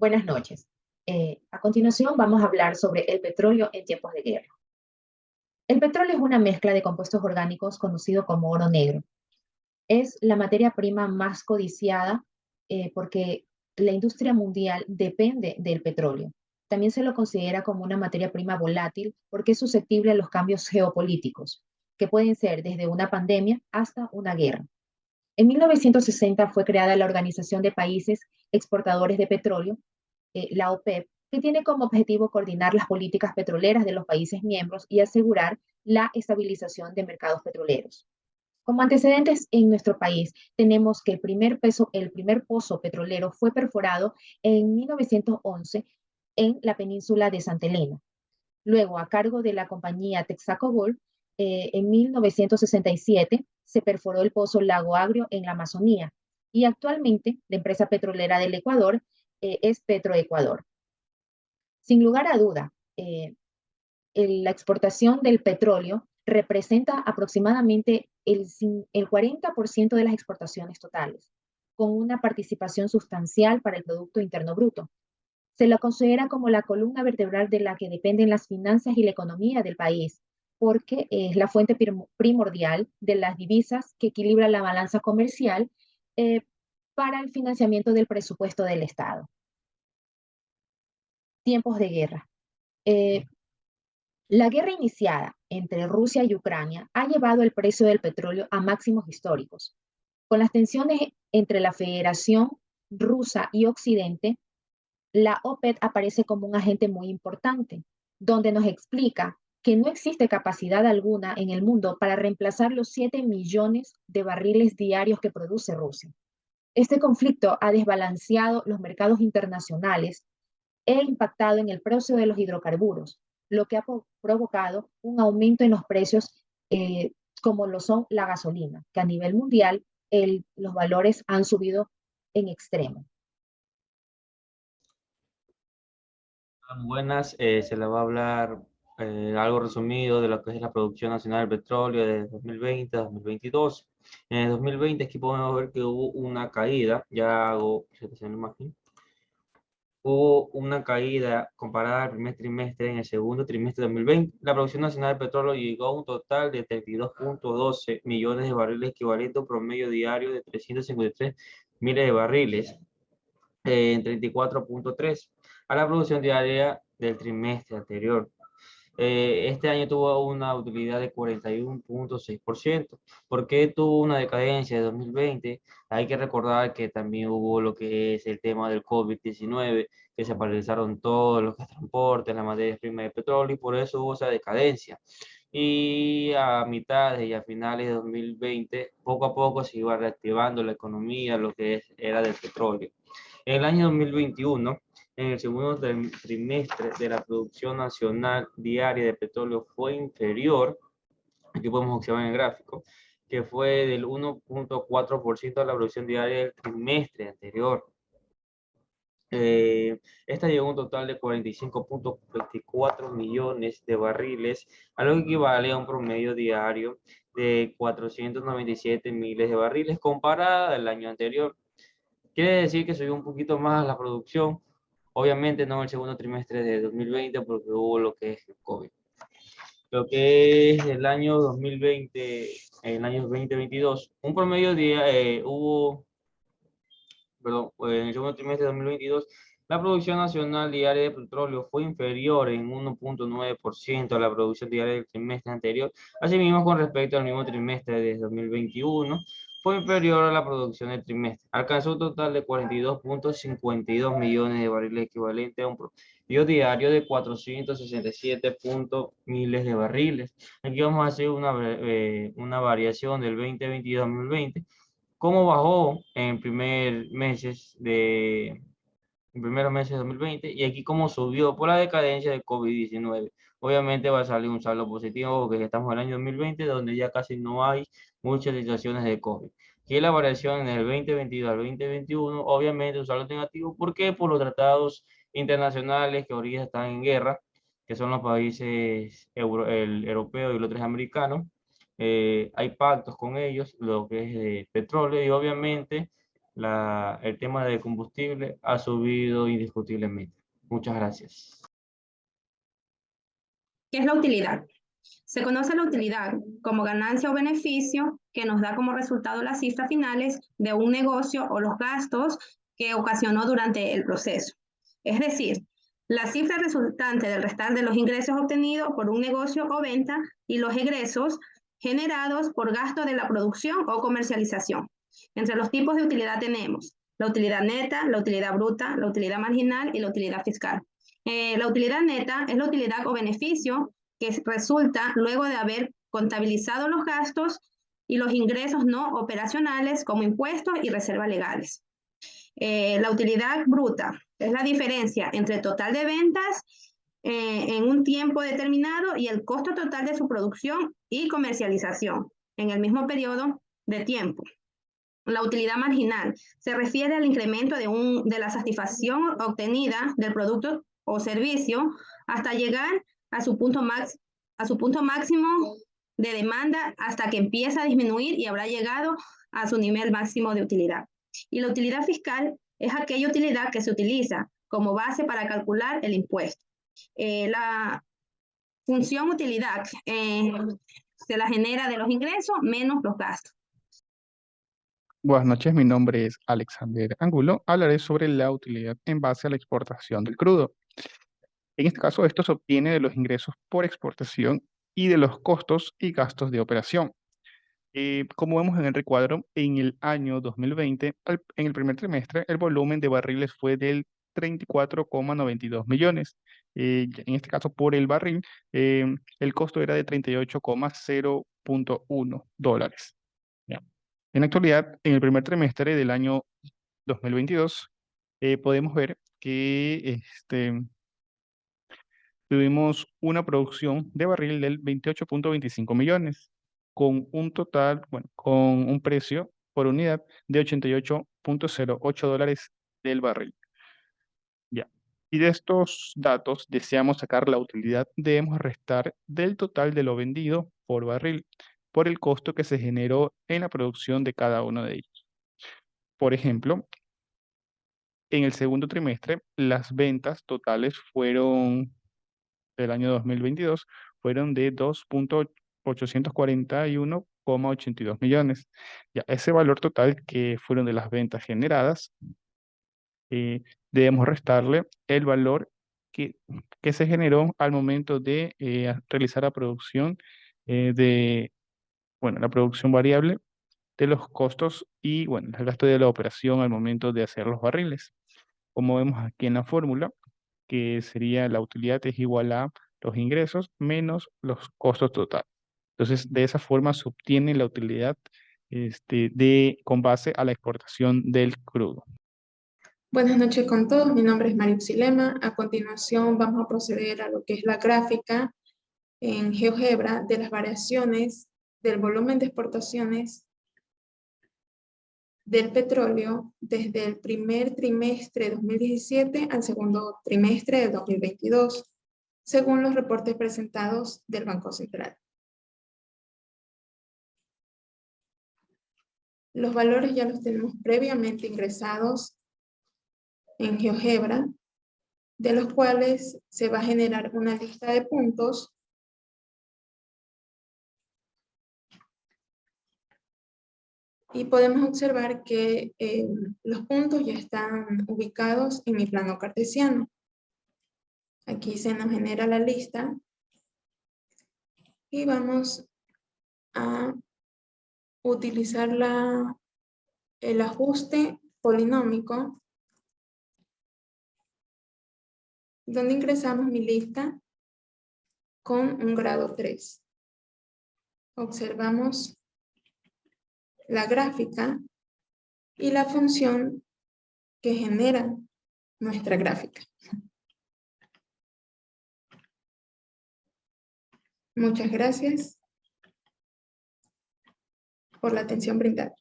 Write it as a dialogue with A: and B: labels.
A: Buenas noches. A continuación vamos a hablar sobre el petróleo en tiempos de guerra. El petróleo es una mezcla de compuestos orgánicos conocido como oro negro. Es la materia prima más codiciada porque la industria mundial depende del petróleo. También se lo considera como una materia prima volátil porque es susceptible a los cambios geopolíticos, que pueden ser desde una pandemia hasta una guerra. En 1960 fue creada la Organización de Países Exportadores de Petróleo, la OPEP, que tiene como objetivo coordinar las políticas petroleras de los países miembros y asegurar la estabilización de mercados petroleros. Como antecedentes en nuestro país, tenemos que el primer pozo petrolero fue perforado en 1911 en la península de Santa Elena. Luego, a cargo de la compañía Texaco Gold, en 1967 se perforó el pozo Lago Agrio en la Amazonía y actualmente la empresa petrolera del Ecuador es Petroecuador. Sin lugar a duda, la exportación del petróleo representa aproximadamente el 40% de las exportaciones totales, con una participación sustancial para el Producto Interno Bruto. Se la considera como la columna vertebral de la que dependen las finanzas y la economía del país, porque es la fuente primordial de las divisas que equilibra la balanza comercial eh, para el financiamiento del presupuesto del Estado. Tiempos de guerra. Eh, la guerra iniciada entre Rusia y Ucrania ha llevado el precio del petróleo a máximos históricos. Con las tensiones entre la Federación Rusa y Occidente, la OPEP aparece como un agente muy importante, donde nos explica que no existe capacidad alguna en el mundo para reemplazar los 7 millones de barriles diarios que produce Rusia. Este conflicto ha desbalanceado los mercados internacionales e impactado en el precio de los hidrocarburos, lo que ha provocado un aumento en los precios como lo son la gasolina, que a nivel mundial los valores han subido en extremo.
B: Buenas, se le va a hablar algo resumido de lo que es la producción nacional del petróleo de 2020 a 2022. En el 2020 aquí podemos ver que hubo una caída, ya hago presentación de imagen, hubo una caída comparada al primer trimestre en el segundo trimestre de 2020. La producción nacional de petróleo llegó a un total de 32.12 millones de barriles, equivalente a un promedio diario de 353 miles de barriles en 34.3 a la producción diaria del trimestre anterior. Este año tuvo una utilidad de 41.6%. ¿Por qué tuvo una decadencia de 2020? Hay que recordar que también hubo lo que es el tema del COVID-19, que se paralizaron todos los transportes, las materias primas de petróleo, y por eso hubo esa decadencia. Y a mitades y a finales de 2020, poco a poco se iba reactivando la economía, lo que era del petróleo. En el año 2021, en el segundo trimestre de la producción nacional diaria de petróleo fue inferior, aquí podemos observar en el gráfico, que fue del 1.4% de la producción diaria del trimestre anterior. Esta llegó a un total de 45.24 millones de barriles, a lo que equivale a un promedio diario de 497 miles de barriles comparada al año anterior. Quiere decir que subió un poquito más la producción, obviamente no en el segundo trimestre de 2020 porque hubo lo que es el COVID. Lo que es el año 2020, el año 2022, un promedio de, perdón, en el segundo trimestre de 2022, la producción nacional diaria de petróleo fue inferior en 1.9% a la producción diaria del trimestre anterior. Asimismo, con respecto al mismo trimestre de 2021, fue inferior a la producción del trimestre. Alcanzó un total de 42.52 millones de barriles, equivalente a un promedio diario de 467 miles de barriles. Aquí vamos a hacer una variación del 2022 al 2020. ¿Cómo bajó en primeros meses de 2020 y aquí cómo subió por la decadencia del COVID-19? Obviamente va a salir un saldo positivo porque estamos en el año 2020 donde ya casi no hay muchas situaciones de COVID. Aquí la variación en el 2022 al 2021, obviamente un saldo negativo. ¿Por qué? Por los tratados internacionales que ahorita están en guerra, que son los países el europeo y los tres americanos. Hay pactos con ellos, lo que es de petróleo, y obviamente el tema del combustible ha subido indiscutiblemente. Muchas gracias.
C: ¿Qué es la utilidad? Se conoce la utilidad como ganancia o beneficio que nos da como resultado las cifras finales de un negocio o los gastos que ocasionó durante el proceso. Es decir, la cifra resultante del restar de los ingresos obtenidos por un negocio o venta y los egresos generados por gasto de la producción o comercialización. Entre los tipos de utilidad tenemos la utilidad neta, la utilidad bruta, la utilidad marginal y la utilidad fiscal. La utilidad neta es la utilidad o beneficio que resulta luego de haber contabilizado los gastos y los ingresos no operacionales como impuestos y reservas legales. La utilidad bruta es la diferencia entre el total de ventas en un tiempo determinado y el costo total de su producción y comercialización en el mismo periodo de tiempo. La utilidad marginal se refiere al incremento de la satisfacción obtenida del producto o servicio hasta llegar a su punto máximo de demanda hasta que empieza a disminuir y habrá llegado a su nivel máximo de utilidad. Y la utilidad fiscal es aquella utilidad que se utiliza como base para calcular el impuesto. La función utilidad se la genera de los ingresos menos los gastos.
D: Buenas noches, mi nombre es Alexander Angulo. Hablaré sobre la utilidad en base a la exportación del crudo. En este caso, esto se obtiene de los ingresos por exportación y de los costos y gastos de operación. Como vemos en el recuadro, en el año 2020, en el primer trimestre, el volumen de barriles fue del 34,92 millones. En este caso, por el barril, el costo era de 38,0.1 dólares. ¿Ya? En la actualidad, en el primer trimestre del año 2022, podemos ver que tuvimos una producción de barril del 28,25 millones, con un total, bueno, con un precio por unidad de 88,08 dólares del barril. Ya. Y de estos datos deseamos sacar la utilidad, debemos restar del total de lo vendido por barril, por el costo que se generó en la producción de cada uno de ellos. Por ejemplo, en el segundo trimestre, las ventas totales del año 2022 fueron de 2,841,82 millones. Ya, ese valor total que fueron de las ventas generadas, debemos restarle el valor que, que se generó al momento de realizar la producción la producción variable de los costos y, bueno, el gasto de la operación al momento de hacer los barriles. Como vemos aquí en la fórmula, que sería la utilidad es igual a los ingresos menos los costos totales. Entonces, de esa forma se obtiene la utilidad con base a la exportación del crudo.
E: Buenas noches con todos, mi nombre es Mariuxilema. A continuación vamos a proceder a lo que es la gráfica en GeoGebra de las variaciones del volumen de exportaciones del petróleo desde el primer trimestre de 2017 al segundo trimestre de 2022, según los reportes presentados del Banco Central. Los valores ya los tenemos previamente ingresados en GeoGebra, de los cuales se va a generar una lista de puntos y podemos observar que los puntos ya están ubicados en mi plano cartesiano. Aquí se nos genera la lista y vamos a utilizar el ajuste polinómico, donde ingresamos mi lista con un grado 3. Observamos la gráfica y la función que genera nuestra gráfica. Muchas gracias por la atención brindada.